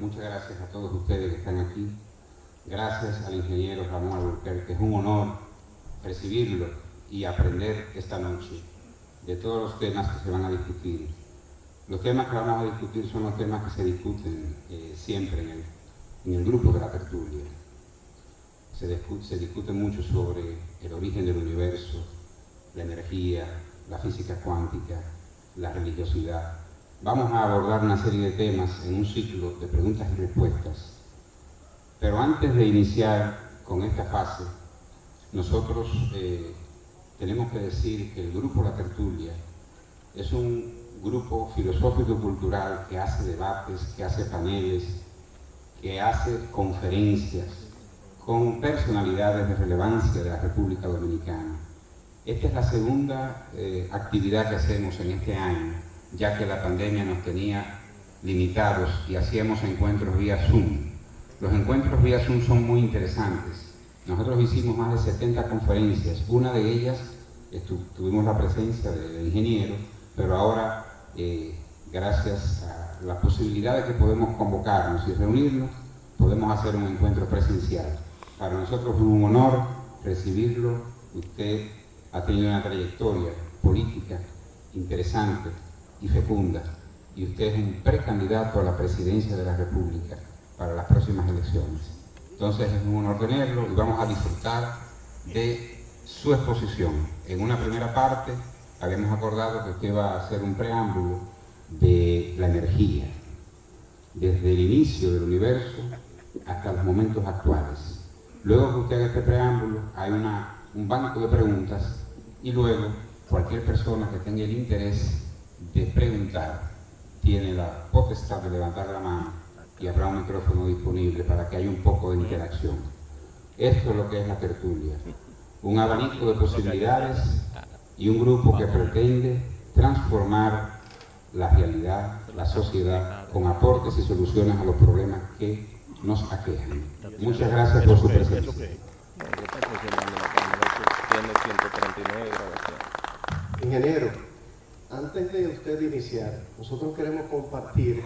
muchas gracias a todos ustedes que están aquí. Gracias al ingeniero Ramón Alburquerque, que es un honor recibirlo y aprender esta noche de todos los temas que se van a discutir. Los temas que vamos a discutir son los temas que se discuten siempre en el grupo de la tertulia. Se discute mucho sobre el origen del universo, la energía, la física cuántica, la religiosidad. Vamos a abordar una serie de temas en un ciclo de preguntas y respuestas. Pero antes de iniciar con esta fase, nosotros tenemos que decir que el grupo La Tertulia es un grupo filosófico-cultural que hace debates, que hace paneles, que hace conferencias con personalidades de relevancia de la República Dominicana. Esta es la segunda actividad que hacemos en este año, ya que la pandemia nos tenía limitados y hacíamos encuentros vía Zoom. Los encuentros vía Zoom son muy interesantes. Nosotros hicimos más de 70 conferencias. Una de ellas tuvimos la presencia del ingeniero, pero ahora, gracias a la posibilidad de que podemos convocarnos y reunirnos, podemos hacer un encuentro presencial. Para nosotros es un honor recibirlo. Usted ha tenido una trayectoria política interesante y fecunda, y usted es un precandidato a la presidencia de la República para las próximas elecciones. Entonces es un honor tenerlo y vamos a disfrutar de su exposición. En una primera parte habíamos acordado que usted va a hacer un preámbulo de la energía, desde el inicio del universo hasta los momentos actuales. Luego que usted haga este preámbulo, hay un banco de preguntas y luego cualquier persona que tenga el interés de preguntar tiene la potestad de levantar la mano y habrá un micrófono disponible para que haya un poco de interacción. Esto es lo que es la tertulia, un abanico de posibilidades y un grupo que pretende transformar la realidad, la sociedad, con aportes y soluciones a los problemas que nos aquejan. Muchas gracias por su presencia. Ingeniero, antes de usted iniciar, nosotros queremos compartir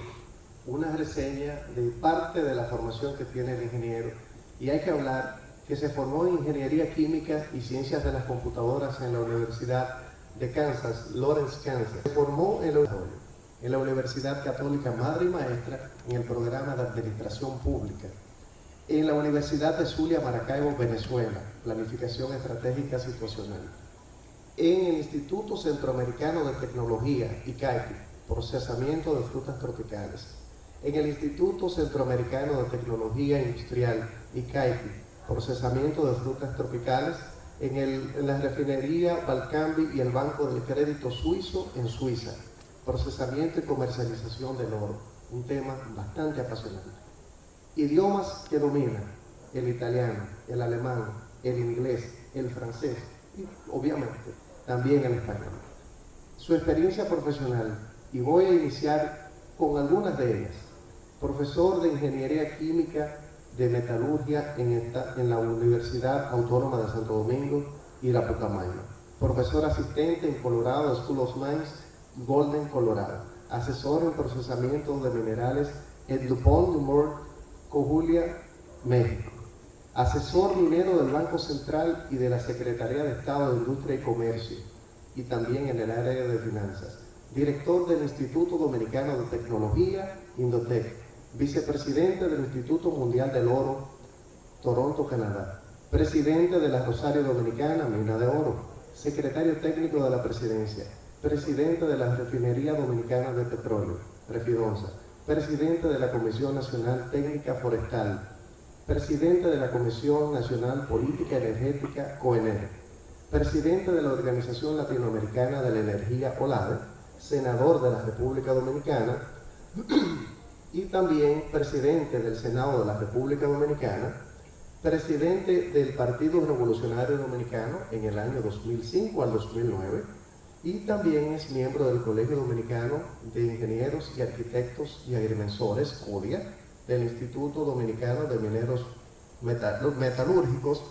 una reseña de parte de la formación que tiene el ingeniero, y hay que hablar que se formó en Ingeniería Química y Ciencias de las Computadoras en la Universidad de Kansas, Lawrence, Kansas. Se formó en la Universidad Católica Madre y Maestra en el programa de Administración Pública, en la Universidad de Zulia, Maracaibo, Venezuela, Planificación Estratégica Situacional, en el Instituto Centroamericano de Tecnología, ICAITI, Procesamiento de Frutas Tropicales, en el Instituto Centroamericano de Tecnología Industrial, ICAITI, Procesamiento de Frutas Tropicales, en la refinería Valcambi y el Banco del Crédito Suizo en Suiza, procesamiento y comercialización del oro, un tema bastante apasionante. Idiomas que domina: el italiano, el alemán, el inglés, el francés y obviamente también el español. Su experiencia profesional, y voy a iniciar con algunas de ellas: profesor de Ingeniería Química de Metalurgia en la Universidad Autónoma de Santo Domingo y la Pucamaima, profesor asistente en Colorado School of Mines, Golden, Colorado, asesor en procesamiento de minerales en DuPont de Nemours, Coahuila, México, asesor minero del Banco Central y de la Secretaría de Estado de Industria y Comercio, y también en el área de finanzas, director del Instituto Dominicano de Tecnología, Indotec, vicepresidente del Instituto Mundial del Oro, Toronto, Canadá, presidente de la Rosario Dominicana, Mina de Oro, secretario técnico de la Presidencia, presidente de la Refinería Dominicana de Petróleo, Refidonza, presidente de la Comisión Nacional Técnica Forestal, presidente de la Comisión Nacional Política Energética, COENER, presidente de la Organización Latinoamericana de la Energía, OLADE, senador de la República Dominicana y también presidente del Senado de la República Dominicana, presidente del Partido Revolucionario Dominicano en el año 2005 al 2009, y también es miembro del Colegio Dominicano de Ingenieros y Arquitectos y Agrimensores, CODIA, del Instituto Dominicano de Mineros Metalúrgicos,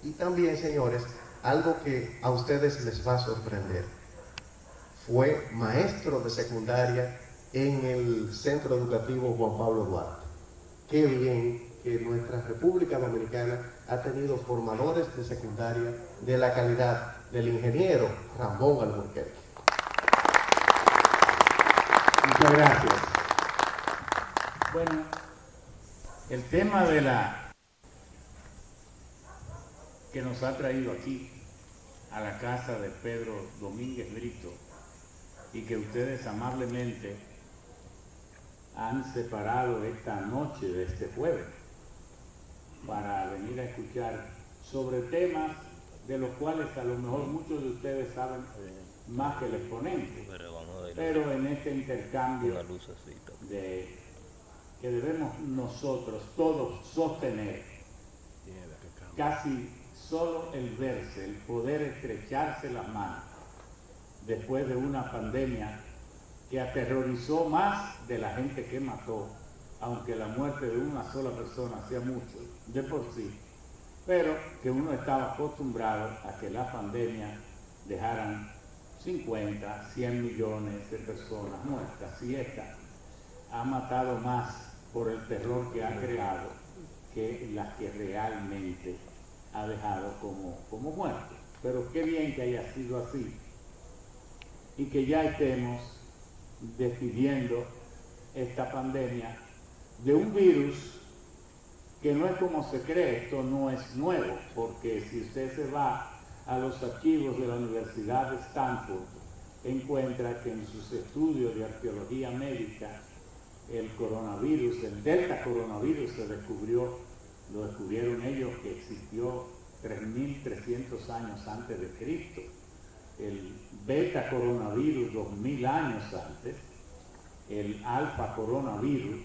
y también, señores, algo que a ustedes les va a sorprender: fue maestro de secundaria en el Centro Educativo Juan Pablo Duarte. qué bien que nuestra República Dominicana ha tenido formadores de secundaria de la calidad del ingeniero Ramón Alburquerque. Muchas gracias. Bueno, el tema de que nos ha traído aquí a la casa de Pedro Domínguez Brito y que ustedes amablemente han separado esta noche de este jueves para venir a escuchar sobre temas de los cuales a lo mejor muchos de ustedes saben más que el exponente, pero en este intercambio que debemos nosotros todos sostener, casi solo el verse, el poder estrecharse las manos después de una pandemia que aterrorizó más de la gente que mató, aunque la muerte de una sola persona sea mucho de por sí, pero que uno estaba acostumbrado a que la pandemia dejaran 50, 100 millones de personas muertas, y esta ha matado más por el terror que ha creado que las que realmente ha dejado como muertes. Pero qué bien que haya sido así y que ya estemos despidiendo esta pandemia de un virus que no es como se cree. Esto no es nuevo, porque si usted se va a los archivos de la Universidad de Stanford, encuentra que en sus estudios de arqueología médica, el coronavirus, el delta coronavirus, lo descubrieron ellos, que existió 3.300 años antes de Cristo. El beta coronavirus 2.000 años antes, el alfa coronavirus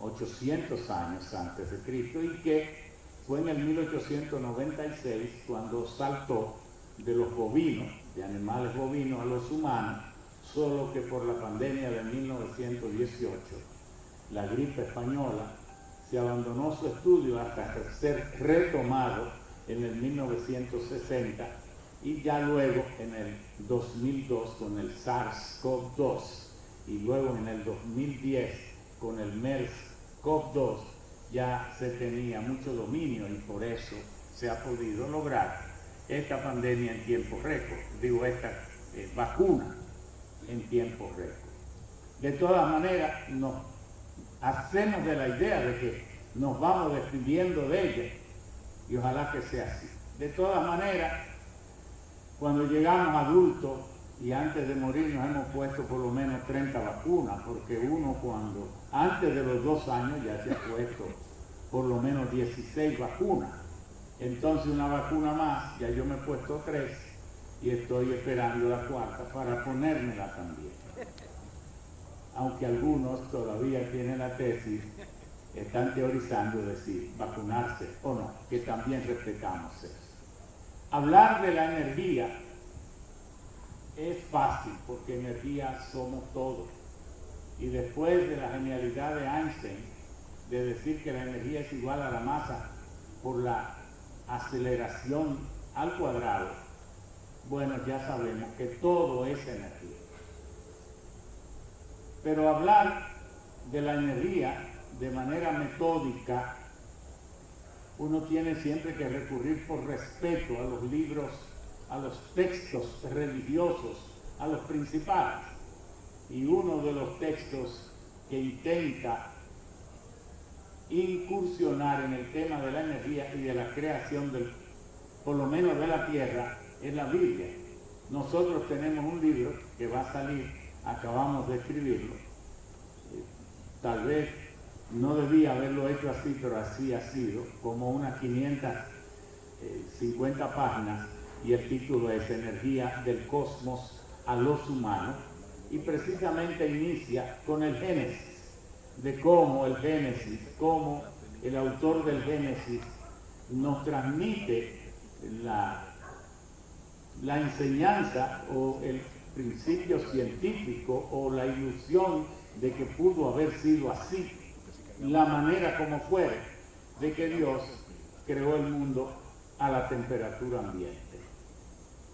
800 años antes de Cristo, y que fue en el 1896 cuando saltó de los bovinos, de animales bovinos, a los humanos, solo que por la pandemia de 1918, la gripe española, se abandonó su estudio hasta ser retomado en el 1960 y ya luego en el 2002 con el SARS-CoV-2 y luego en el 2010 con el MERS-CoV-2 ya se tenía mucho dominio, y por eso se ha podido lograr esta pandemia en tiempo récord, esta vacuna en tiempo récord. De todas maneras, nos hacemos de la idea de que nos vamos despidiendo de ella, y ojalá que sea así. De todas maneras, cuando llegamos adultos y antes de morir nos hemos puesto por lo menos 30 vacunas, porque uno cuando antes de los 2 años ya se ha puesto por lo menos 16 vacunas. Entonces una vacuna más, ya yo me he puesto 3 y estoy esperando la 4ª para ponérmela también. Aunque algunos todavía tienen la tesis, están teorizando de si vacunarse o no, que también respetamos eso. Hablar de la energía es fácil, porque energía somos todos. Y después de la genialidad de Einstein de decir que la energía es igual a la masa por la aceleración al cuadrado, bueno, ya sabemos que todo es energía. Pero hablar de la energía de manera metódica, uno tiene siempre que recurrir por respeto a los libros, a los textos religiosos, a los principales. Y uno de los textos que intenta incursionar en el tema de la energía y de la creación por lo menos de la tierra, es la Biblia. Nosotros tenemos un libro que va a salir, acabamos de escribirlo, tal vez no debía haberlo hecho así, pero así ha sido, como unas 550 páginas, y el título es Energía del Cosmos a los Humanos, y precisamente inicia con el Génesis, de cómo el Génesis, cómo el autor del Génesis nos transmite la enseñanza o el principio científico o la ilusión de que pudo haber sido así, la manera como fuere, de que Dios creó el mundo a la temperatura ambiente.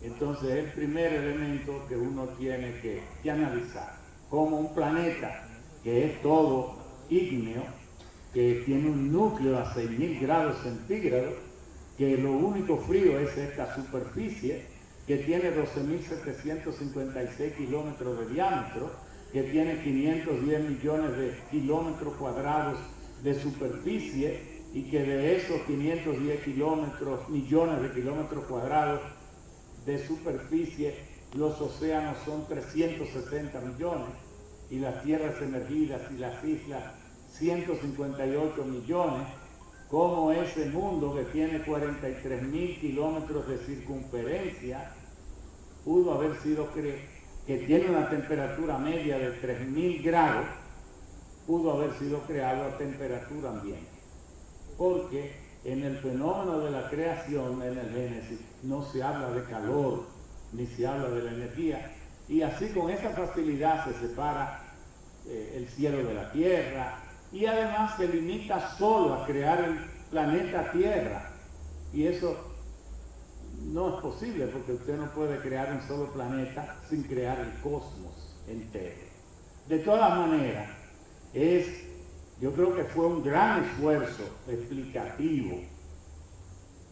Entonces, el primer elemento que uno tiene que analizar, como un planeta que es todo ígneo que tiene un núcleo a 6.000 grados centígrados, que lo único frío es esta superficie, que tiene 12.756 kilómetros de diámetro, que tiene 510 millones de kilómetros cuadrados de superficie, y que de esos 510 millones de kilómetros cuadrados de superficie, los océanos son 360 millones, y las tierras emergidas y las islas 158 millones, como ese mundo que tiene 43.000 kilómetros de circunferencia pudo haber sido que tiene una temperatura media de 3.000 grados, pudo haber sido creado a temperatura ambiente. Porque en el fenómeno de la creación, en el Génesis, no se habla de calor, ni se habla de la energía, y así con esa facilidad se separa el cielo de la tierra, y además se limita solo a crear el planeta Tierra, y eso no es posible, porque usted no puede crear un solo planeta sin crear el cosmos entero. De todas maneras, yo creo que fue un gran esfuerzo explicativo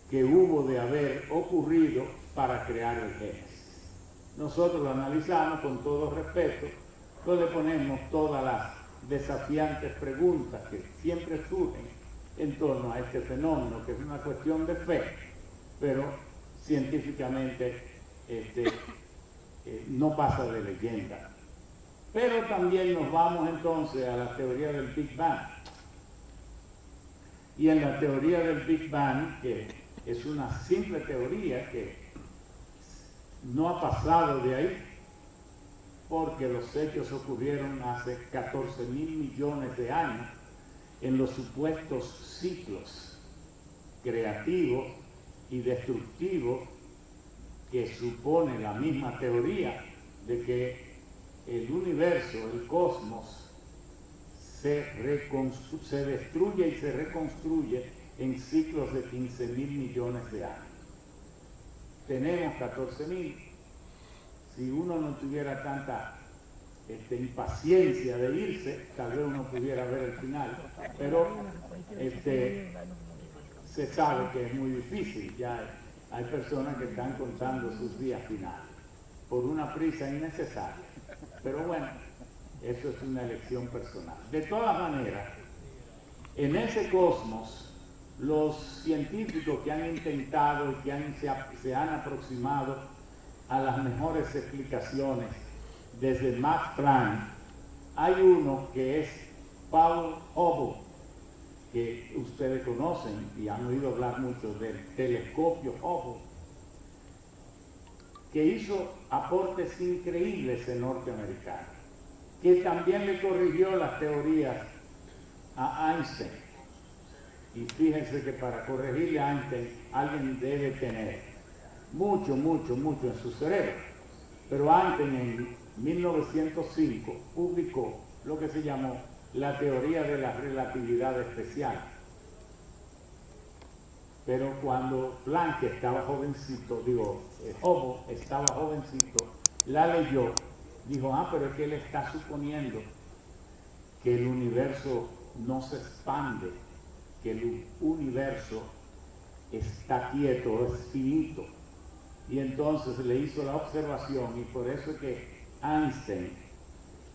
que hubo de haber ocurrido para crear el Génesis. Nosotros lo analizamos con todo respeto, pues le ponemos todas las desafiantes preguntas que siempre surgen en torno a este fenómeno, que es una cuestión de fe, pero científicamente no pasa de leyenda. Pero también nos vamos entonces a la teoría del Big Bang. Y en la teoría del Big Bang, que es una simple teoría que no ha pasado de ahí, porque los hechos ocurrieron hace 14.000 millones de años en los supuestos ciclos creativos y destructivos que supone la misma teoría de que el universo, el cosmos, se destruye y se reconstruye en ciclos de 15.000 millones de años. Tenemos 14.000. Si uno no tuviera tanta impaciencia de irse, tal vez uno pudiera ver el final, pero se sabe que es muy difícil. Ya hay personas que están contando sus días finales por una prisa innecesaria, pero bueno, eso es una elección personal. De todas maneras, en ese cosmos, los científicos que han intentado y que se han aproximado a las mejores explicaciones, desde Max Planck, hay uno que es Paul Hubble, que ustedes conocen y han oído hablar mucho del telescopio Hubble, que hizo aportes increíbles en norteamericano, que también le corrigió las teorías a Einstein. Y fíjense que para corregirle a Einstein alguien debe tener mucho en su cerebro. Pero Einstein en 1905 publicó lo que se llamó la teoría de la relatividad especial. Pero cuando Planck estaba jovencito, Hubble estaba jovencito, la leyó, dijo, pero es que él está suponiendo que el universo no se expande, que el universo está quieto, es finito. Y entonces le hizo la observación, y por eso es que Einstein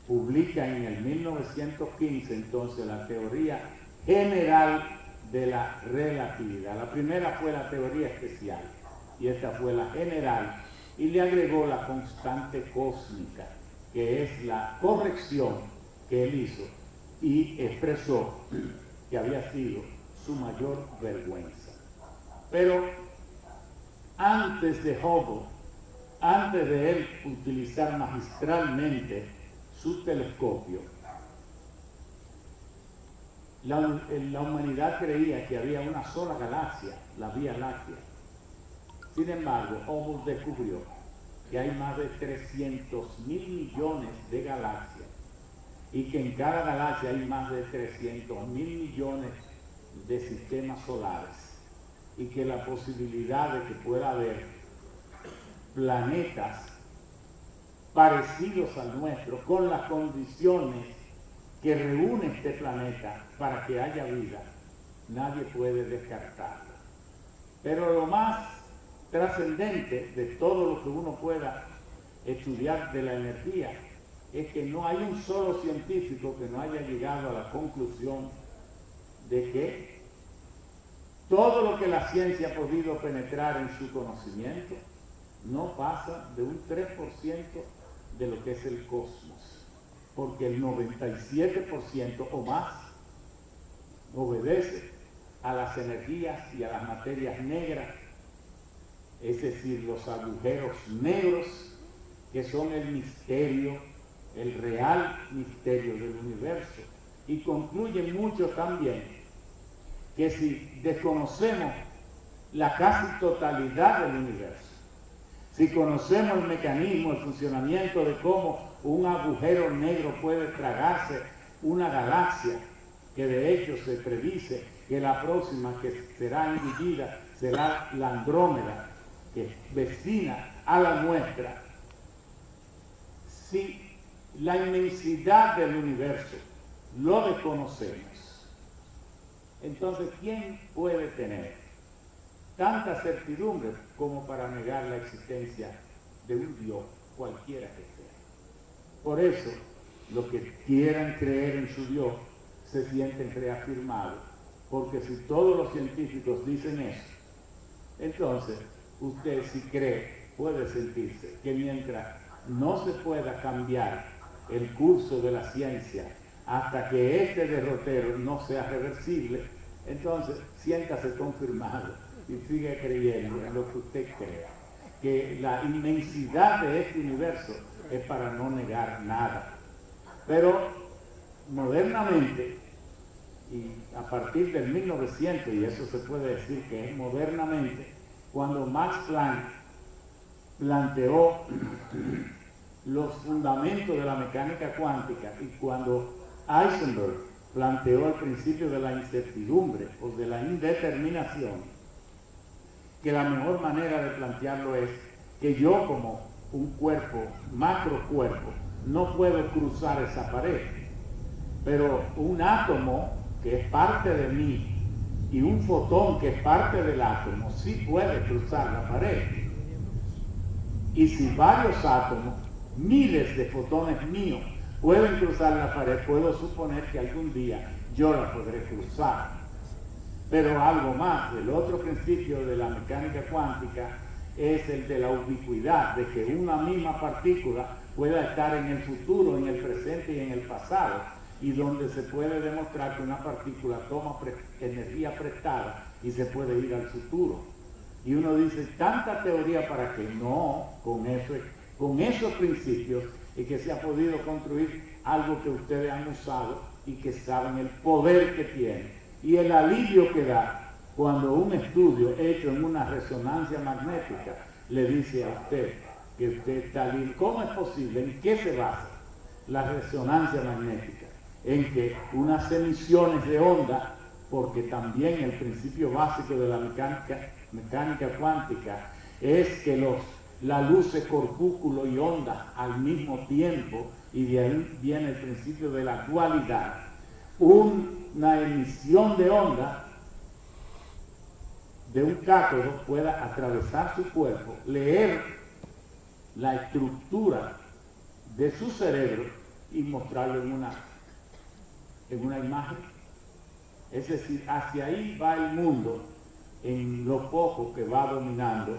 publica en el 1915 entonces la teoría general de la relatividad. La primera fue la teoría especial y esta fue la general, y le agregó la constante cósmica, que es la corrección que él hizo y expresó que había sido su mayor vergüenza. Pero antes de Hubble, antes de él utilizar magistralmente su telescopio, la humanidad creía que había una sola galaxia, la Vía Láctea. Sin embargo, Hubble descubrió que hay más de 300.000 millones de galaxias y que en cada galaxia hay más de 300.000 millones de sistemas solares, y que la posibilidad de que pueda haber planetas parecidos al nuestro, con las condiciones que reúne este planeta para que haya vida, nadie puede descartarlo. Pero lo más trascendente de todo lo que uno pueda estudiar de la energía es que no hay un solo científico que no haya llegado a la conclusión de que todo lo que la ciencia ha podido penetrar en su conocimiento no pasa de un 3% de lo que es el cosmos, porque el 97% o más obedece a las energías y a las materias negras, es decir, los agujeros negros, que son el misterio, el real misterio del universo. Y concluye mucho también que si desconocemos la casi totalidad del universo, si conocemos el mecanismo, el funcionamiento de cómo un agujero negro puede tragarse una galaxia, que de hecho se predice que la próxima que será engullida será la Andrómeda, que es vecina a la nuestra. Si la inmensidad del universo lo desconocemos, entonces ¿quién puede tener tanta certidumbre como para negar la existencia de un Dios, cualquiera que sea? Por eso, los que quieran creer en su Dios se sienten reafirmados, porque si todos los científicos dicen eso, entonces usted, si cree, puede sentirse que mientras no se pueda cambiar el curso de la ciencia hasta que este derrotero no sea reversible, entonces siéntase confirmado y sigue creyendo en lo que usted crea, que la inmensidad de este universo es para no negar nada. Pero modernamente, y a partir del 1900, y eso se puede decir que es modernamente, cuando Max Planck planteó los fundamentos de la mecánica cuántica y cuando Heisenberg planteó el principio de la incertidumbre o de la indeterminación, que la mejor manera de plantearlo es que yo como un cuerpo, macrocuerpo, no puedo cruzar esa pared, pero un átomo que es parte de mí y un fotón que es parte del átomo sí puede cruzar la pared. Y si varios átomos, miles de fotones míos, pueden cruzar la pared, puedo suponer que algún día yo la podré cruzar. Pero algo más, el otro principio de la mecánica cuántica es el de la ubicuidad, de que una misma partícula pueda estar en el futuro, en el presente y en el pasado, y donde se puede demostrar que una partícula toma energía prestada y se puede ir al futuro. Y uno dice, tanta teoría para que no, con esos principios, y que se ha podido construir algo que ustedes han usado y que saben el poder que tiene y el alivio que da cuando un estudio hecho en una resonancia magnética le dice a usted que usted está libre. ¿Cómo es posible? ¿En qué se basa la resonancia magnética? En que unas emisiones de onda, porque también el principio básico de la mecánica cuántica es que la luz es corpúsculo y onda al mismo tiempo, y de ahí viene el principio de la dualidad. Una emisión de onda de un cátodo pueda atravesar su cuerpo, leer la estructura de su cerebro y mostrarlo en una imagen. Es decir, hacia ahí va el mundo en lo poco que va dominando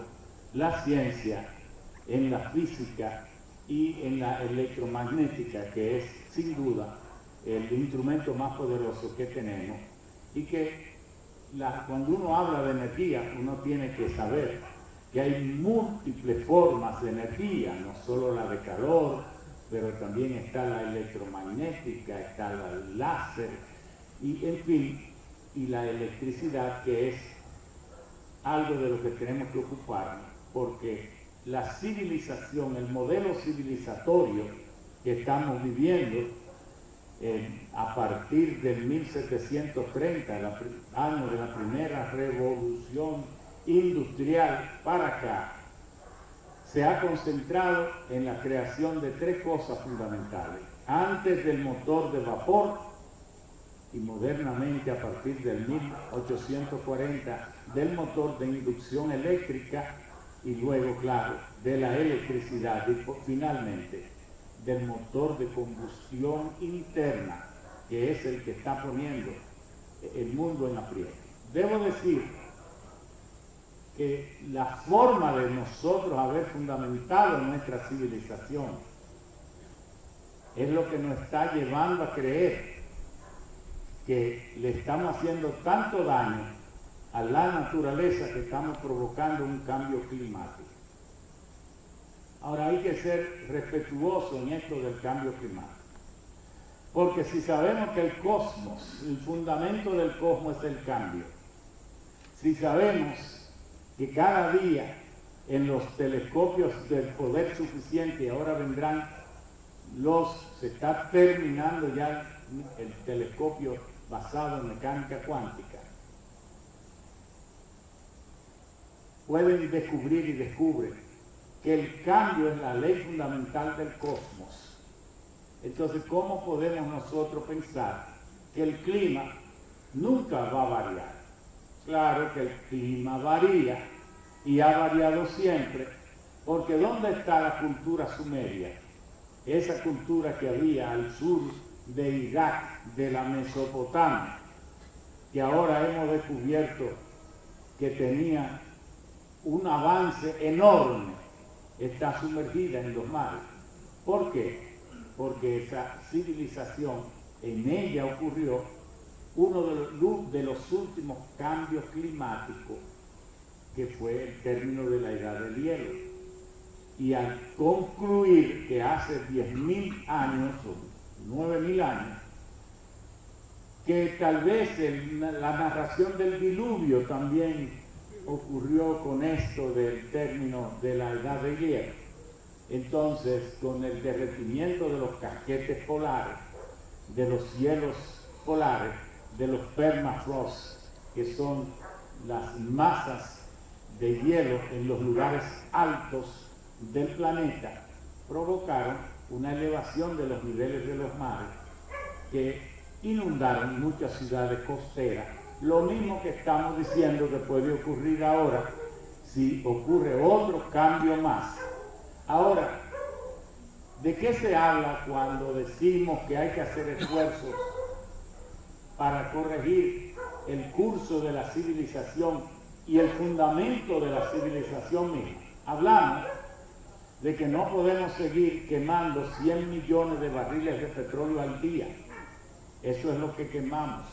la ciencia, en la física y en la electromagnética, que es sin duda el instrumento más poderoso que tenemos, y que cuando uno habla de energía, uno tiene que saber que hay múltiples formas de energía, no solo la de calor, pero también está la electromagnética, está la láser, y en fin, y la electricidad, que es algo de lo que tenemos que ocuparnos, porque la civilización, el modelo civilizatorio que estamos viviendo a partir del 1730, el año de la primera revolución industrial para acá, se ha concentrado en la creación de tres cosas fundamentales: antes del motor de vapor y modernamente a partir del 1840 del motor de inducción eléctrica y luego, claro, de la electricidad y finalmente del motor de combustión interna, que es el que está poniendo el mundo en aprieto. Debo decir que la forma de nosotros haber fundamentado nuestra civilización es lo que nos está llevando a creer que le estamos haciendo tanto daño a la naturaleza que estamos provocando un cambio climático. Ahora hay que ser respetuoso en esto del cambio climático, porque si sabemos que el cosmos, el fundamento del cosmos es el cambio, si sabemos que cada día en los telescopios del poder suficiente, ahora vendrán se está terminando ya el telescopio basado en mecánica cuántica, pueden descubrir y descubren que el cambio es la ley fundamental del cosmos. Entonces, ¿cómo podemos nosotros pensar que el clima nunca va a variar? Claro que el clima varía y ha variado siempre, porque ¿dónde está la cultura sumeria? Esa cultura que había al sur de Irak, de la Mesopotamia, que ahora hemos descubierto que tenía un avance enorme, está sumergida en los mares. ¿Por qué? Porque esa civilización, en ella ocurrió uno de los últimos cambios climáticos, que fue el término de la edad del hielo. Y al concluir que hace 10.000 años o 9.000 años, que tal vez la narración del diluvio también ocurrió con esto del término de la edad del hielo. Entonces, con el derretimiento de los casquetes polares, de los hielos polares, de los permafrost, que son las masas de hielo en los lugares altos del planeta, provocaron una elevación de los niveles de los mares que inundaron muchas ciudades costeras. Lo mismo que estamos diciendo que puede ocurrir ahora si ocurre otro cambio más. Ahora, ¿de qué se habla cuando decimos que hay que hacer esfuerzos para corregir el curso de la civilización y el fundamento de la civilización misma? Hablamos de que no podemos seguir quemando 100 millones de barriles de petróleo al día. Eso es lo que quemamos.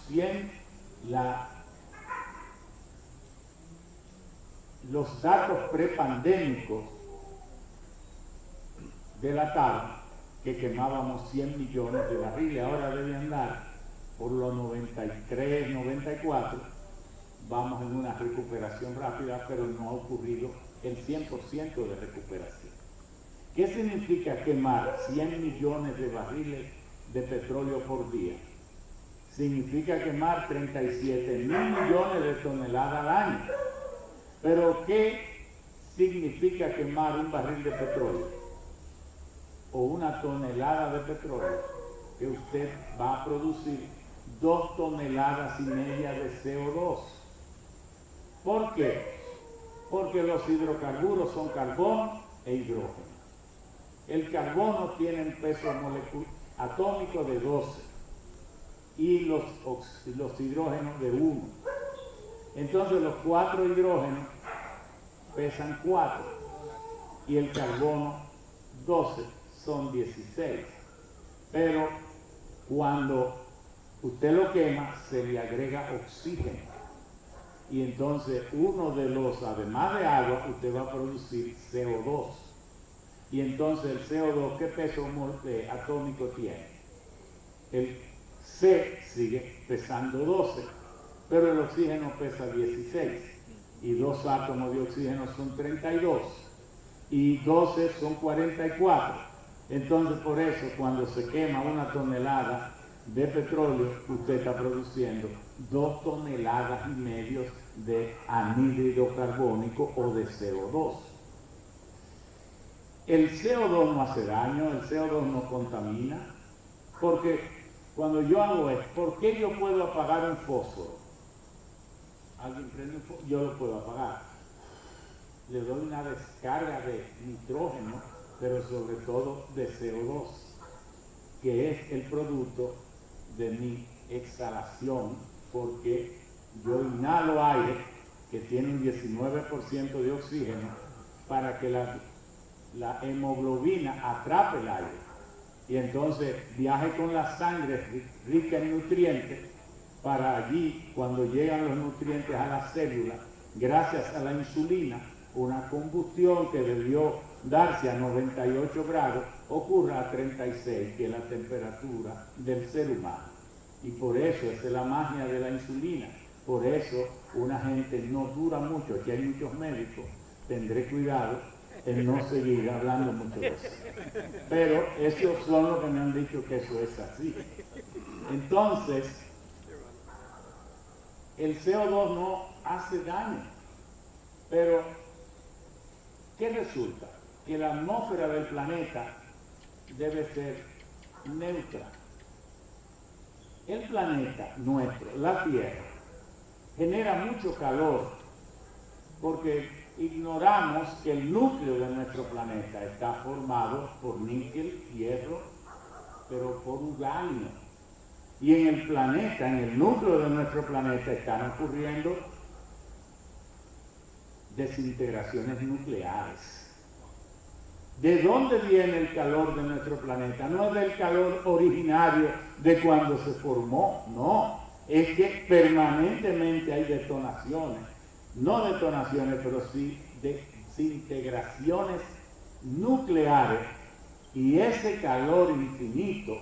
Los datos prepandémicos delataban que quemábamos 100 millones de barriles. Ahora debe andar por los 93, 94. Vamos en una recuperación rápida, pero no ha ocurrido el 100% de recuperación. ¿Qué significa quemar 100 millones de barriles de petróleo por día? Significa quemar 37.000 millones de toneladas al año. Pero ¿qué significa quemar un barril de petróleo? O una tonelada de petróleo, que usted va a producir 2,5 toneladas de CO2. ¿Por qué? Porque los hidrocarburos son carbono e hidrógeno. El carbono tiene un peso atómico de 12 y los hidrógenos de 1. Entonces los 4 hidrógenos pesan 4 y el carbono 12, son 16. Pero cuando usted lo quema se le agrega oxígeno y entonces además de agua, usted va a producir CO2. Y entonces el CO2, ¿qué peso atómico tiene? El C sigue pesando 12, pero el oxígeno pesa 16. Y 2 átomos de oxígeno son 32. Y 12 son 44. Entonces, por eso, cuando se quema 1 tonelada de petróleo, usted está produciendo 2,5 toneladas de anhídrido carbónico o de CO2. El CO2 no hace daño, el CO2 no contamina, Porque cuando yo hago esto, ¿por qué yo puedo apagar un fósforo? Alguien prende un fósforo, yo lo puedo apagar. Le doy una descarga de nitrógeno, pero sobre todo de CO2, que es el producto de mi exhalación, porque yo inhalo aire que tiene un 19% de oxígeno para que la hemoglobina atrape el aire y entonces viaje con la sangre rica en nutrientes para allí, cuando llegan los nutrientes a la célula, gracias a la insulina, una combustión que debió darse a 98 grados ocurra a 36, que es la temperatura del ser humano. Y por eso, esa es la magia de la insulina. Por eso una gente no dura mucho. Aquí hay muchos médicos, tendré cuidado en no seguir hablando mucho de eso. Pero esos son los que me han dicho que eso es así. Entonces, el CO2 no hace daño. Pero, ¿qué resulta? Que la atmósfera del planeta debe ser neutra. El planeta nuestro, la Tierra, genera mucho calor porque ignoramos que el núcleo de nuestro planeta está formado por níquel, hierro, pero por uranio. Y en el planeta, en el núcleo de nuestro planeta, están ocurriendo desintegraciones nucleares. ¿De dónde viene el calor de nuestro planeta? No es del calor originario de cuando se formó, no. Es que permanentemente hay detonaciones. No detonaciones, pero sí desintegraciones nucleares. Y ese calor infinito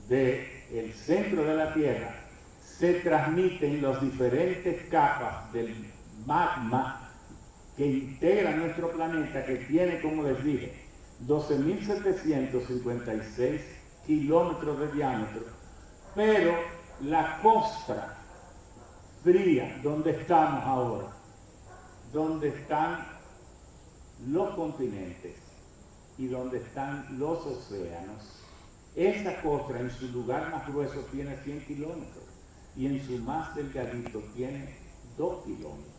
del centro de la Tierra se transmite en las diferentes capas del magma que integra nuestro planeta, que tiene, como les dije, 12.756 kilómetros de diámetro, pero la costra fría, donde estamos ahora, donde están los continentes y donde están los océanos, esa costra en su lugar más grueso tiene 100 kilómetros y en su más delgadito tiene 2 kilómetros,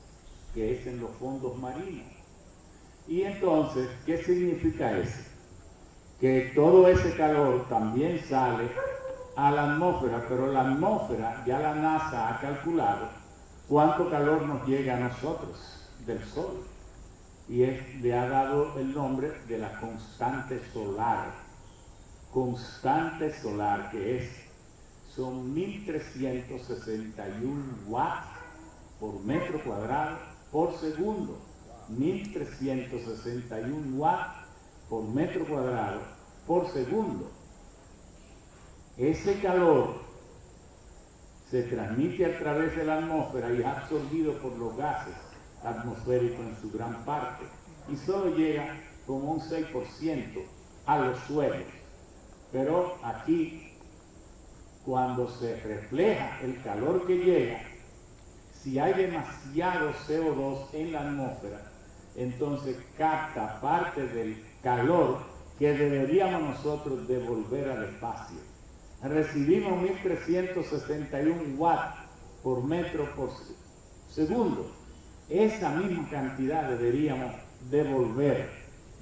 que es en los fondos marinos. Y entonces, ¿qué significa eso? Que todo ese calor también sale a la atmósfera, pero la atmósfera, ya la NASA ha calculado cuánto calor nos llega a nosotros del Sol. Y le ha dado el nombre de la constante solar. Constante solar, que son 1.361 watts por metro cuadrado por segundo. 1.361 watts por metro cuadrado por segundo. Ese calor se transmite a través de la atmósfera y es absorbido por los gases atmosféricos en su gran parte y solo llega como un 6% a los suelos. Pero aquí, cuando se refleja el calor que llega, si hay demasiado CO2 en la atmósfera, entonces capta parte del calor que deberíamos nosotros devolver al espacio. Recibimos 1.361 watts por metro por segundo. Esa misma cantidad deberíamos devolver.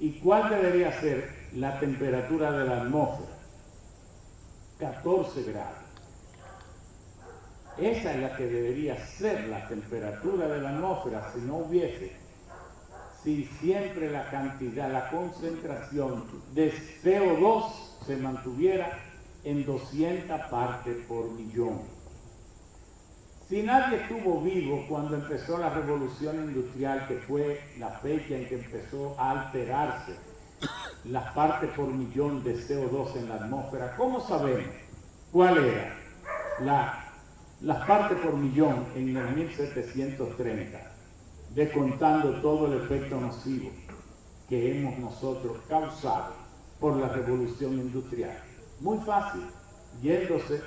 ¿Y cuál debería ser la temperatura de la atmósfera? 14 grados. Esa es la que debería ser la temperatura de la atmósfera si no hubiese, si siempre la cantidad, la concentración de CO2 se mantuviera en 200 partes por millón. Si nadie estuvo vivo cuando empezó la revolución industrial, que fue la fecha en que empezó a alterarse las partes por millón de CO2 en la atmósfera, ¿cómo sabemos cuál era las partes por millón en el 1730, descontando todo el efecto nocivo que hemos nosotros causado por la revolución industrial? Muy fácil, yéndose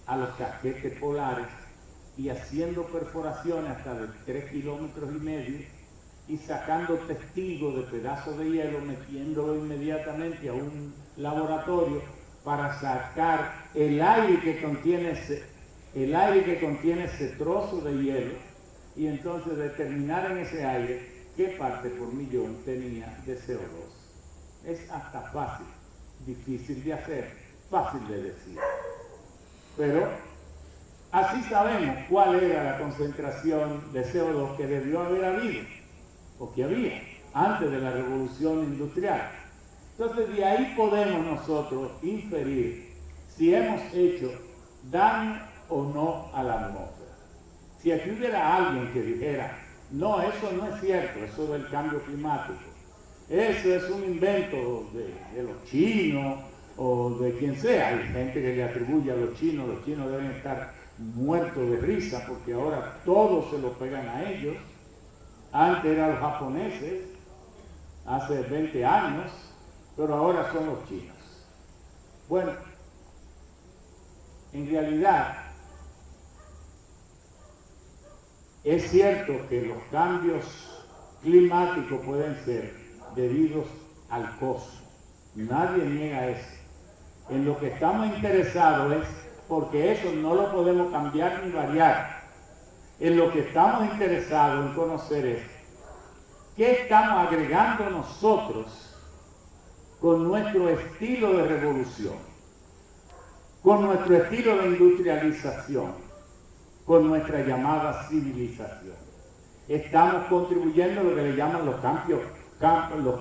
a los casquetes polares y haciendo perforaciones hasta de 3,5 kilómetros y sacando testigos de pedazos de hielo, metiéndolo inmediatamente a un laboratorio para sacar el aire que contiene ese trozo de hielo y entonces determinar en ese aire qué parte por millón tenía de CO2. Es hasta fácil, difícil de hacer, fácil de decir. Pero así sabemos cuál era la concentración de CO2 que debió haber habido, o que había, antes de la revolución industrial. Entonces de ahí podemos nosotros inferir si hemos hecho daño o no a la atmósfera. Si aquí hubiera alguien que dijera, no, eso no es cierto, eso del cambio climático, eso es un invento de los chinos o de quien sea. Hay gente que le atribuye a los chinos deben estar muertos de risa porque ahora todos se lo pegan a ellos. Antes eran los japoneses, hace 20 años, pero ahora son los chinos. Bueno, en realidad es cierto que los cambios climáticos pueden ser debidos al costo. Nadie niega eso. En lo que estamos interesados es porque eso no lo podemos cambiar ni variar. En lo que estamos interesados en conocer es qué estamos agregando nosotros con nuestro estilo de revolución, con nuestro estilo de industrialización, con nuestra llamada civilización. Estamos contribuyendo a lo que le llaman los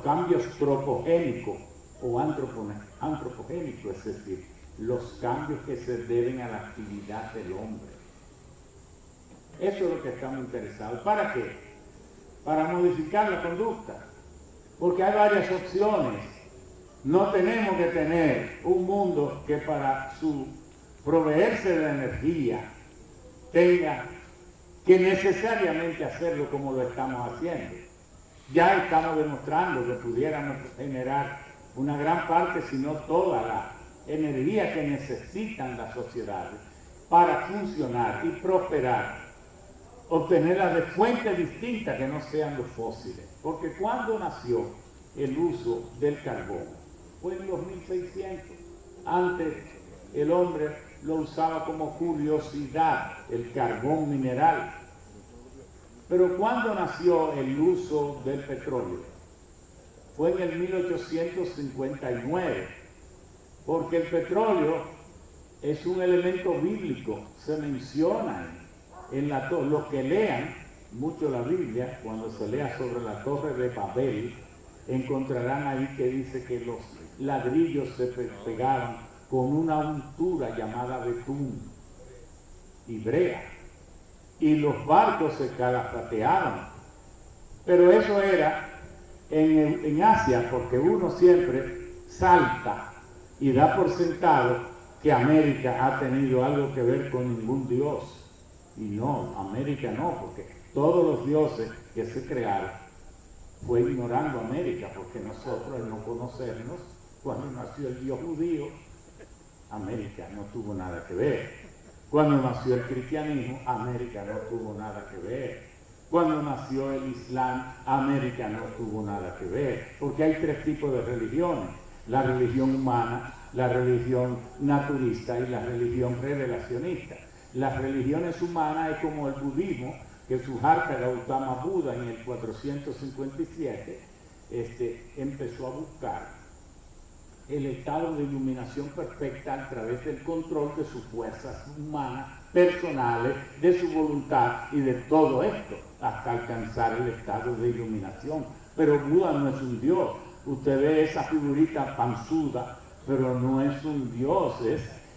cambios tropogénicos o antropogénicos, es decir, los cambios que se deben a la actividad del hombre. Eso es lo que estamos interesados. ¿Para qué? Para modificar la conducta. Porque hay varias opciones. No tenemos que tener un mundo que para su proveerse de energía tenga que necesariamente hacerlo como lo estamos haciendo. Ya estamos demostrando que pudiéramos generar una gran parte, si no toda la energía que necesitan las sociedades para funcionar y prosperar, obtenerla de fuentes distintas que no sean los fósiles. Porque cuando nació el uso del carbón, fue en los 1600. Antes el hombre lo usaba como curiosidad, el carbón mineral. Pero cuando nació el uso del petróleo, fue en el 1859, porque el petróleo es un elemento bíblico, se menciona en los que lean mucho la Biblia, cuando se lea sobre la torre de Babel, encontrarán ahí que dice que los ladrillos se pegaban con una untura llamada betún y brea, y los barcos se calafateaban. Pero eso era en Asia, porque uno siempre salta y da por sentado que América ha tenido algo que ver con ningún dios. Y no, América no, porque todos los dioses que se crearon fue ignorando América, porque nosotros al no conocernos, cuando nació el Dios judío, América no tuvo nada que ver. Cuando nació el cristianismo, América no tuvo nada que ver. Cuando nació el Islam, América no tuvo nada que ver. Porque hay tres tipos de religiones: la religión humana, la religión naturista y la religión revelacionista. Las religiones humanas es como el budismo, que Siddhartha Gautama Buda en el 457 empezó a buscar el estado de iluminación perfecta a través del control de sus fuerzas humanas, personales, de su voluntad y de todo esto, hasta alcanzar el estado de iluminación. Pero Buda no es un dios. Usted ve esa figurita panzuda, pero no es un dios,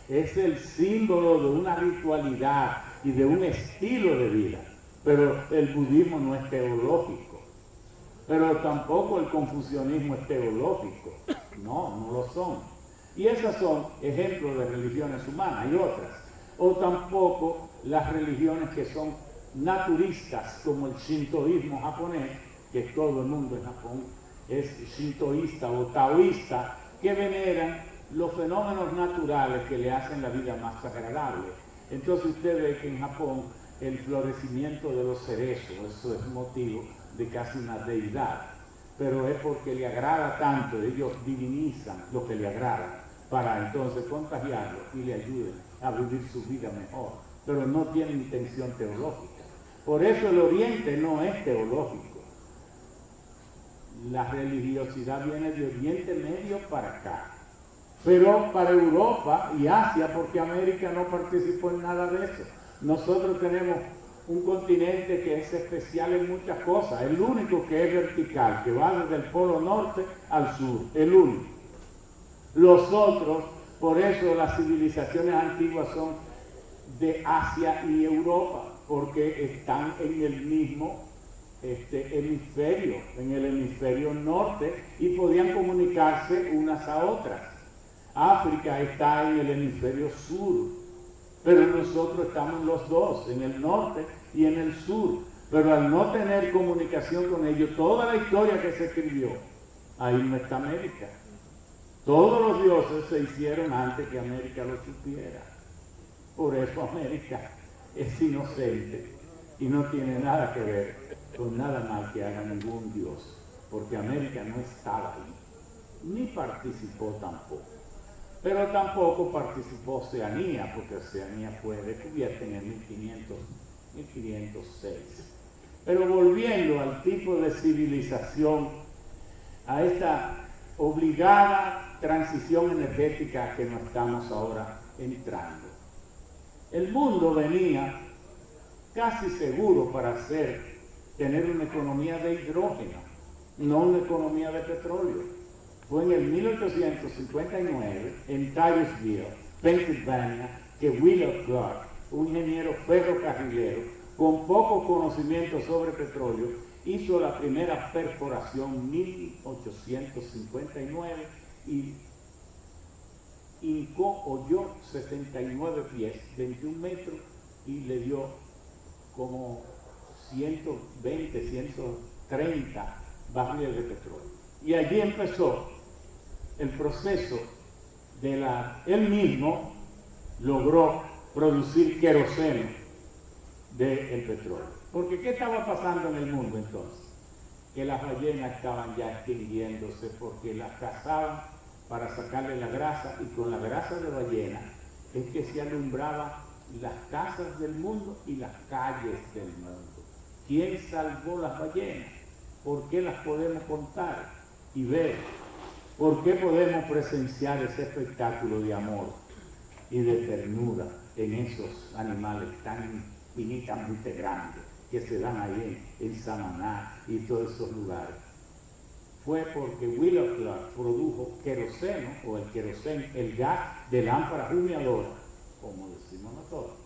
es el símbolo de una ritualidad y de un estilo de vida. Pero el budismo no es teológico, pero tampoco el confucianismo es teológico. No lo son. Y esas son ejemplos de religiones humanas. Hay otras. O tampoco las religiones que son naturistas, como el shintoísmo japonés, que todo el mundo en Japón es shintoísta o taoísta, que veneran los fenómenos naturales que le hacen la vida más agradable. Entonces usted ve que en Japón el florecimiento de los cerezos, eso es motivo de casi una deidad, pero es porque le agrada tanto, ellos divinizan lo que le agrada. para entonces contagiarlo y le ayuden a vivir su vida mejor, pero no tiene intención teológica. Por eso el Oriente no es teológico. La religiosidad viene de Oriente Medio para acá, pero para Europa y Asia, porque América no participó en nada de eso. Nosotros tenemos un continente que es especial en muchas cosas, el único que es vertical, que va desde el polo norte al sur, el único. Los otros, por eso las civilizaciones antiguas son de Asia y Europa, porque están en el mismo hemisferio, en el hemisferio norte, y podían comunicarse unas a otras. África está en el hemisferio sur, pero nosotros estamos los dos, en el norte y en el sur. Pero al no tener comunicación con ellos, toda la historia que se escribió, ahí no está América. Todos los dioses se hicieron antes que América lo supiera. Por eso América es inocente y no tiene nada que ver con nada mal que haga ningún dios, porque América no estaba ahí, ni participó tampoco. Pero tampoco participó Oceanía, porque Oceanía fue descubierta en el 1506. Pero volviendo al tipo de civilización, a esta obligada transición energética que nos estamos ahora entrando. El mundo venía casi seguro para tener una economía de hidrógeno, no una economía de petróleo. Fue en el 1859, en Titusville, Pennsylvania, que William Clark, un ingeniero ferrocarrilero con poco conocimiento sobre petróleo, hizo la primera perforación en 1859 y hoyó 69 pies, 21 metros, y le dio como 120, 130 barriles de petróleo. Y allí empezó el proceso él mismo logró producir queroseno del petróleo. Porque ¿qué estaba pasando en el mundo entonces? Que las ballenas estaban ya extinguiéndose porque las cazaban para sacarle la grasa, y con la grasa de ballena es que se alumbraban las casas del mundo y las calles del mundo. ¿Quién salvó las ballenas? ¿Por qué las podemos contar y ver? ¿Por qué podemos presenciar ese espectáculo de amor y de ternura en esos animales tan infinitamente grandes que se dan ahí en Samaná y todos esos lugares? Fue porque William Clark produjo queroseno, o el queroseno, el gas de lámpara humeadora, como decimos nosotros.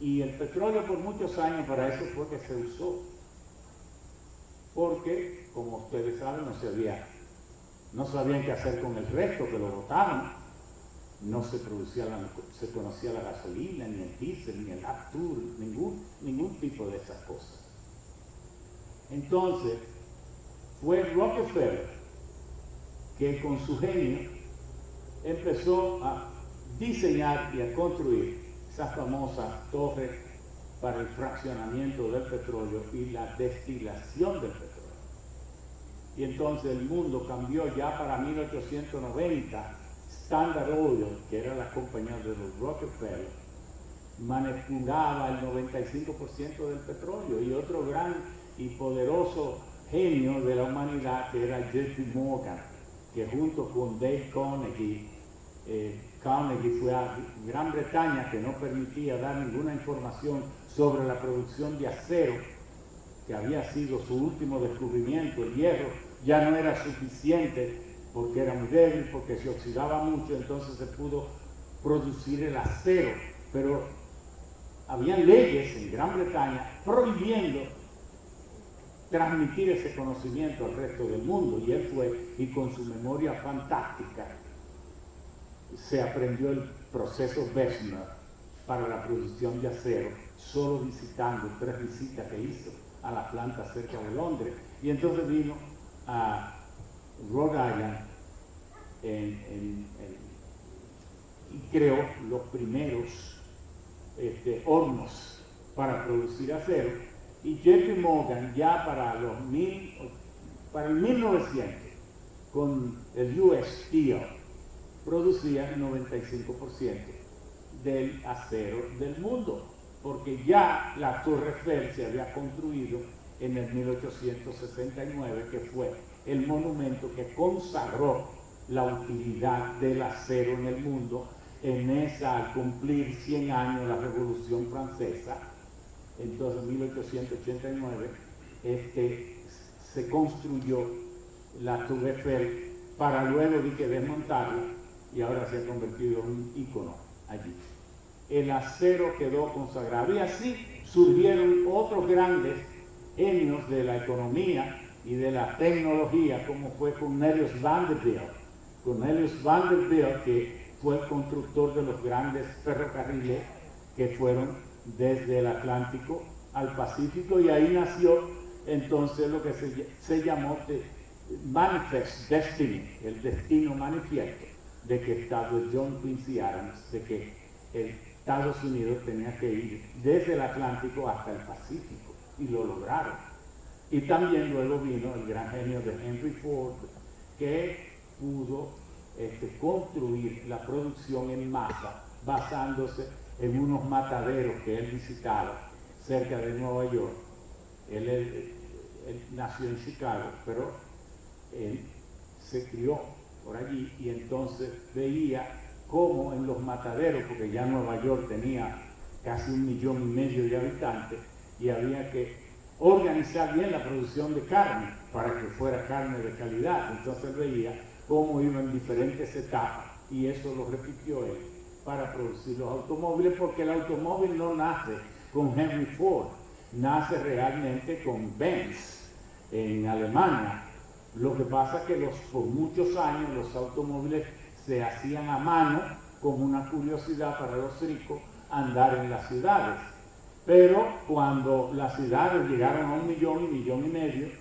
Y el petróleo por muchos años para eso fue que se usó. Porque, como ustedes saben, no sabían qué hacer con el resto, que lo botaban. No se conocía la gasolina, ni el diésel, ni el Aptur, ningún tipo de esas cosas. Entonces, fue Rockefeller que con su genio empezó a diseñar y a construir esa famosa torre para el fraccionamiento del petróleo y la destilación del petróleo. Y entonces el mundo cambió ya para 1890. Standard Oil, que era la compañía de los Rockefeller, manipulaba el 95% del petróleo, y otro gran y poderoso genio de la humanidad, que era JP Morgan, que junto con Dale Carnegie, Carnegie fue a Gran Bretaña, que no permitía dar ninguna información sobre la producción de acero, que había sido su último descubrimiento. El hierro ya no era suficiente porque era muy débil, porque se oxidaba mucho, entonces se pudo producir el acero, pero habían leyes en Gran Bretaña prohibiendo transmitir ese conocimiento al resto del mundo, y él fue, y con su memoria fantástica se aprendió el proceso Bessemer para la producción de acero, solo visitando 3 visitas que hizo a la planta cerca de Londres. Y entonces vino a Rhode Island y creó los primeros hornos para producir acero. Y JP Morgan ya para el 1900, con el US Steel, producía el 95% del acero del mundo, porque ya la Torre Eiffel se había construido en el 1869, que fue el monumento que consagró la utilidad del acero en el mundo al cumplir 100 años la Revolución Francesa. Entonces, en 1889, se construyó la Tour Eiffel para luego desmontarla, y ahora se ha convertido en un ícono allí. El acero quedó consagrado, y así surgieron otros grandes genios de la economía y de la tecnología, como fue Cornelius Vanderbilt. Cornelius Vanderbilt, que fue el constructor de los grandes ferrocarriles que fueron desde el Atlántico al Pacífico, y ahí nació entonces lo que se llamó Manifest Destiny, el destino manifiesto, de que Estado John Quincy Adams, de que Estados Unidos tenía que ir desde el Atlántico hasta el Pacífico, y lo lograron. Y también luego vino el gran genio de Henry Ford, que pudo construir la producción en masa basándose en unos mataderos que él visitaba cerca de Nueva York. Él nació en Chicago, pero él se crió por allí, y entonces veía cómo en los mataderos, porque ya Nueva York tenía casi 1,5 millones de habitantes, y había que organizar bien la producción de carne para que fuera carne de calidad. Entonces él veía cómo iban en diferentes etapas, y eso lo repitió él para producir los automóviles, porque el automóvil no nace con Henry Ford, nace realmente con Benz en Alemania. Lo que pasa es que por muchos años los automóviles se hacían a mano, como una curiosidad para los ricos andar en las ciudades. Pero cuando las ciudades llegaron a 1 millón, 1,5 millones,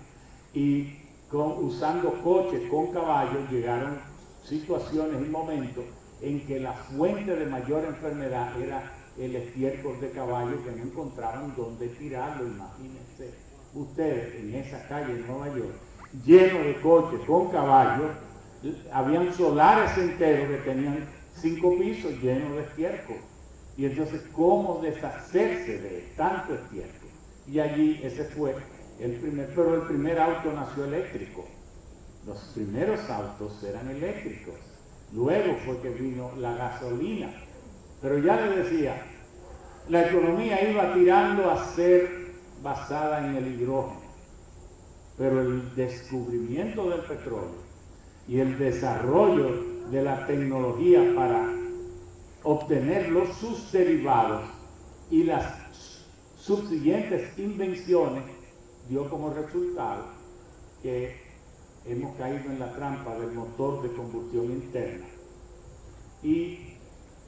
y usando coches con caballos, llegaron situaciones y momentos en que la fuente de mayor enfermedad era el estiércol de caballo, que no encontraban dónde tirarlo. Imagínense ustedes en esa calle en Nueva York, lleno de coches con caballos, habían solares enteros que tenían 5 pisos llenos de estiércol. Y entonces, ¿cómo deshacerse de tanto estiércol? Y allí ese fue pero el primer auto nació eléctrico. Los primeros autos eran eléctricos. Luego fue que vino la gasolina. Pero ya les decía, la economía iba tirando a ser basada en el hidrógeno. Pero el descubrimiento del petróleo y el desarrollo de la tecnología para obtener sus derivados y las subsiguientes invenciones dio como resultado que hemos caído en la trampa del motor de combustión interna y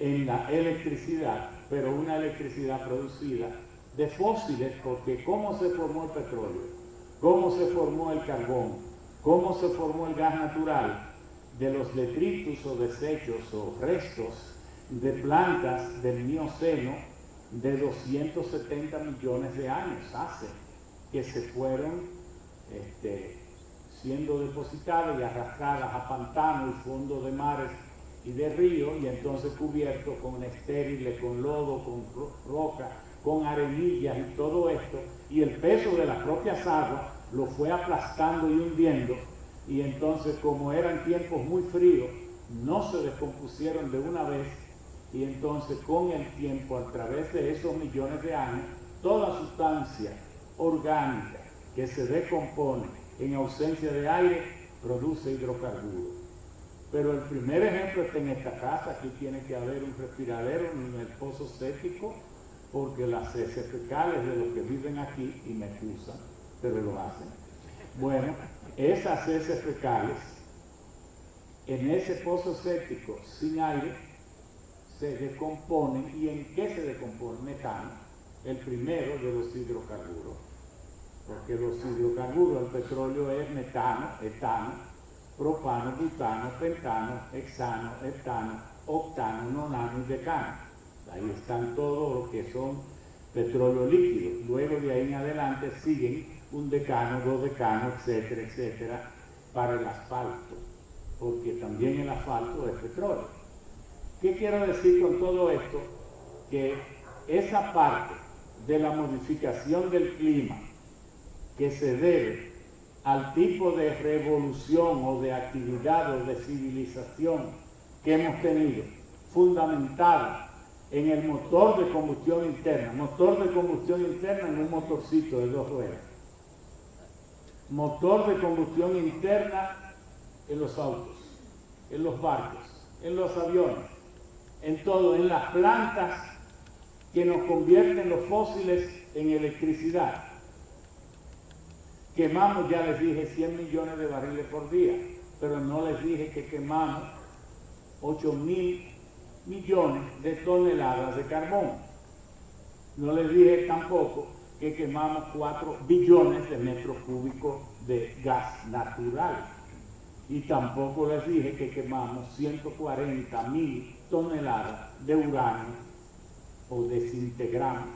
en la electricidad, pero una electricidad producida de fósiles, porque ¿cómo se formó el petróleo? ¿Cómo se formó el carbón? ¿Cómo se formó el gas natural? De los detritus o desechos o restos de plantas del Mioceno de 270 millones de años hace, que se fueron siendo depositadas y arrastradas a pantanos y fondos de mares y de ríos, y entonces cubiertos con estériles, con lodo, con roca, con arenillas y todo esto, y el peso de las propias aguas lo fue aplastando y hundiendo, y entonces, como eran tiempos muy fríos, no se descompusieron de una vez, y entonces con el tiempo, a través de esos millones de años, toda sustancia orgánica que se descompone en ausencia de aire produce hidrocarburos. Pero el primer ejemplo está en esta casa. Aquí tiene que haber un respiradero en el pozo séptico, porque las heces fecales de los que viven aquí, y me excusan, pero lo hacen. Bueno, esas heces fecales en ese pozo séptico sin aire se descomponen. ¿Y en qué se descompone? Metano, el primero de los hidrocarburos, porque los hidrocarburos, el petróleo es metano, etano, propano, butano, pentano, hexano, heptano, octano, nonano y decano. Ahí están todos los que son petróleo líquido. Luego de ahí en adelante siguen un decano, 2 decanos, etcétera, etcétera, para el asfalto. porque también el asfalto es petróleo. ¿Qué quiero decir con todo esto? Que esa parte de la modificación del clima que se debe al tipo de revolución o de actividad o de civilización que hemos tenido, fundamentada en el motor de combustión interna en un motorcito de 2 ruedas, motor de combustión interna en los autos, en los barcos, en los aviones, en todo, en las plantas que nos convierten los fósiles en electricidad. Quemamos, ya les dije, 100 millones de barriles por día, pero no les dije que quemamos 8.000 millones de toneladas de carbón. No les dije tampoco que quemamos 4 billones de metros cúbicos de gas natural. Y tampoco les dije que quemamos 140.000 toneladas de uranio o desintegramos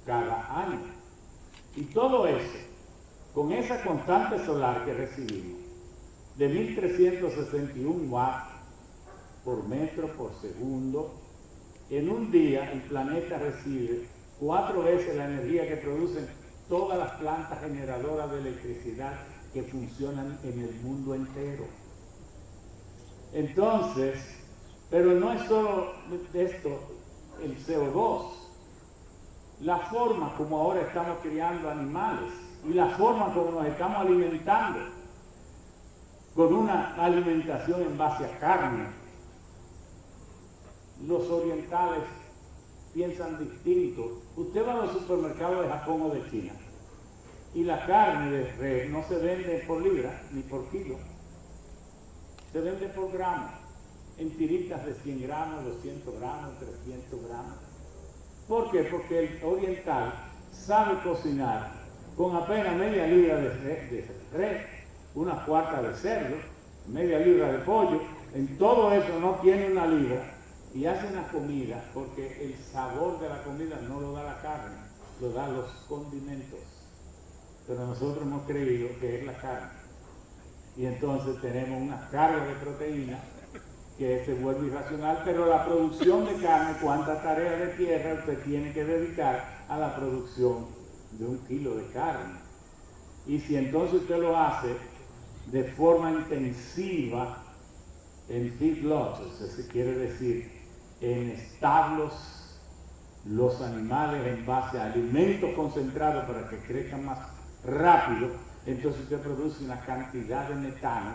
cada año. Y todo eso, con esa constante solar que recibimos, de 1.361 watts por metro por segundo, en un día el planeta recibe 4 veces la energía que producen todas las plantas generadoras de electricidad que funcionan en el mundo entero. Entonces, pero no es solo esto, el CO2, la forma como ahora estamos criando animales y la forma como nos estamos alimentando, con una alimentación en base a carne. Los orientales piensan distinto. Usted va a los supermercados de Japón o de China y la carne de res no se vende por libra ni por kilo, se vende por gramo, en tiritas de 100 gramos, 200 gramos, 300 gramos. ¿Por qué? Porque el oriental sabe cocinar con apenas media libra de res, una cuarta de cerdo, media libra de pollo, en todo eso no tiene una libra, y hace una comida porque el sabor de la comida no lo da la carne, lo dan los condimentos. Pero nosotros hemos creído que es la carne. Y entonces tenemos una carga de proteína que se vuelve irracional, pero la producción de carne, ¿cuánta tarea de tierra usted tiene que dedicar a la producción de 1 kilo de carne? Y si entonces usted lo hace de forma intensiva en feedlots, se quiere decir en establos, los animales en base a alimentos concentrados para que crezcan más rápido, entonces usted produce una cantidad de metano